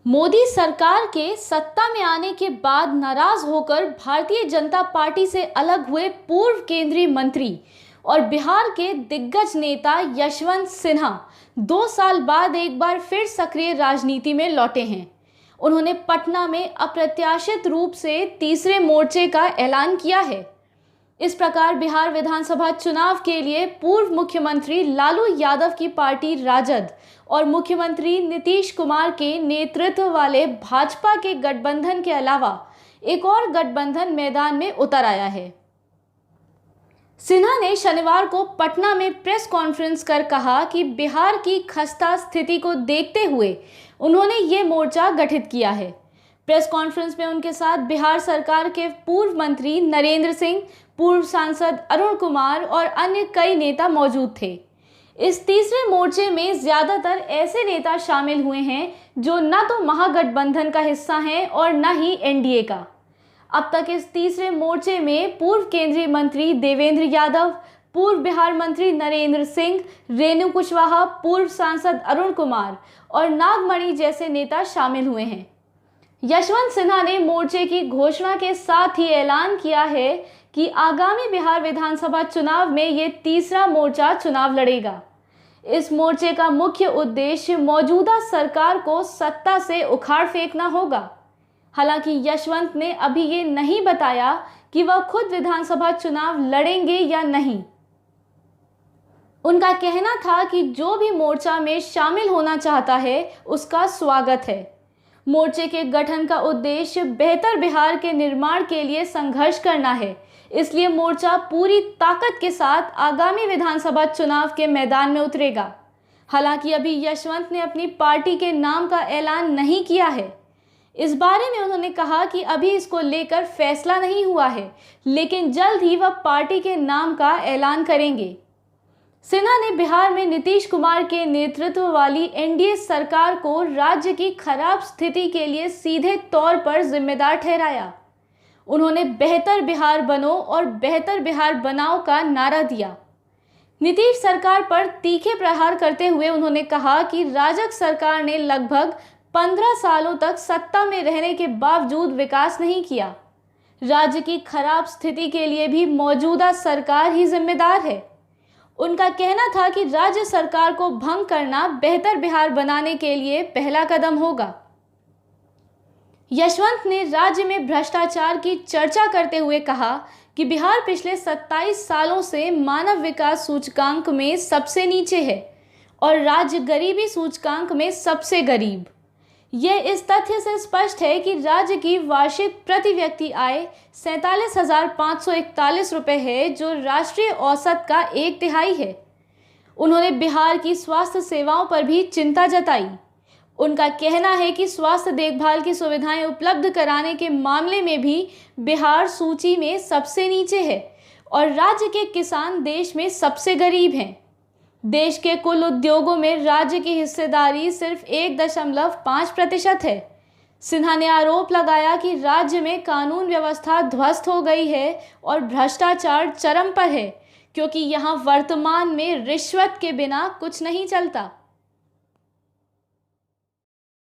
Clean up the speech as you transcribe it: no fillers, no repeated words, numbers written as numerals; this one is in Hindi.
मोदी सरकार के सत्ता में आने के बाद नाराज होकर भारतीय जनता पार्टी से अलग हुए पूर्व केंद्रीय मंत्री और बिहार के दिग्गज नेता यशवंत सिन्हा 2 साल बाद एक बार फिर सक्रिय राजनीति में लौटे हैं। उन्होंने पटना में अप्रत्याशित रूप से तीसरे मोर्चे का ऐलान किया है। इस प्रकार बिहार विधानसभा चुनाव के लिए पूर्व मुख्यमंत्री लालू यादव की पार्टी राजद और मुख्यमंत्री नीतीश कुमार के नेतृत्व वाले भाजपा के गठबंधन के अलावा एक और गठबंधन मैदान में उतर आया है। सिन्हा ने शनिवार को पटना में प्रेस कॉन्फ्रेंस कर कहा कि बिहार की खस्ता स्थिति को देखते हुए उन्होंने ये मोर्चा गठित किया है। प्रेस कॉन्फ्रेंस में उनके साथ बिहार सरकार के पूर्व मंत्री नरेंद्र सिंह, पूर्व सांसद अरुण कुमार और अन्य कई नेता मौजूद थे। इस तीसरे मोर्चे में ज्यादातर ऐसे नेता शामिल हुए हैं जो न तो महागठबंधन का हिस्सा हैं और न ही एनडीए का। अब तक इस तीसरे मोर्चे में पूर्व केंद्रीय मंत्री देवेंद्र यादव, पूर्व बिहार मंत्री नरेंद्र सिंह, रेणु कुशवाहा, पूर्व सांसद अरुण कुमार और नागमणि जैसे नेता शामिल हुए हैं। यशवंत सिन्हा ने मोर्चे की घोषणा के साथ ही ऐलान किया है कि आगामी बिहार विधानसभा चुनाव में ये तीसरा मोर्चा चुनाव लड़ेगा। इस मोर्चे का मुख्य उद्देश्य मौजूदा सरकार को सत्ता से उखाड़ फेंकना होगा। हालांकि यशवंत ने अभी ये नहीं बताया कि वह खुद विधानसभा चुनाव लड़ेंगे या नहीं। उनका कहना था कि जो भी मोर्चा में शामिल होना चाहता है उसका स्वागत है। मोर्चे के गठन का उद्देश्य बेहतर बिहार के निर्माण के लिए संघर्ष करना है, इसलिए मोर्चा पूरी ताकत के साथ आगामी विधानसभा चुनाव के मैदान में उतरेगा। हालांकि अभी यशवंत ने अपनी पार्टी के नाम का ऐलान नहीं किया है। इस बारे में उन्होंने कहा कि अभी इसको लेकर फैसला नहीं हुआ है, लेकिन जल्द ही वह पार्टी के नाम का ऐलान करेंगे। सिन्हा ने बिहार में नीतीश कुमार के नेतृत्व वाली एनडीए सरकार को राज्य की खराब स्थिति के लिए सीधे तौर पर जिम्मेदार ठहराया। उन्होंने बेहतर बिहार बनो और बेहतर बिहार बनाओ का नारा दिया। नीतीश सरकार पर तीखे प्रहार करते हुए उन्होंने कहा कि राजग सरकार ने लगभग 15 सालों तक सत्ता में रहने के बावजूद विकास नहीं किया। राज्य की खराब स्थिति के लिए भी मौजूदा सरकार ही जिम्मेदार है। उनका कहना था कि राज्य सरकार को भंग करना बेहतर बिहार बनाने के लिए पहला कदम होगा। यशवंत ने राज्य में भ्रष्टाचार की चर्चा करते हुए कहा कि बिहार पिछले 27 सालों से मानव विकास सूचकांक में सबसे नीचे है और राज्य गरीबी सूचकांक में सबसे गरीब। यह इस तथ्य से स्पष्ट है कि राज्य की वार्षिक प्रति व्यक्ति आय 47,541 रुपये है, जो राष्ट्रीय औसत का 1/3 है। उन्होंने बिहार की स्वास्थ्य सेवाओं पर भी चिंता जताई। उनका कहना है कि स्वास्थ्य देखभाल की सुविधाएं उपलब्ध कराने के मामले में भी बिहार सूची में सबसे नीचे है और राज्य के किसान देश में सबसे गरीब हैं। देश के कुल उद्योगों में राज्य की हिस्सेदारी सिर्फ 1.5% है। सिन्हा ने आरोप लगाया कि राज्य में कानून व्यवस्था ध्वस्त हो गई है और भ्रष्टाचार चरम पर है, क्योंकि यहाँ वर्तमान में रिश्वत के बिना कुछ नहीं चलता।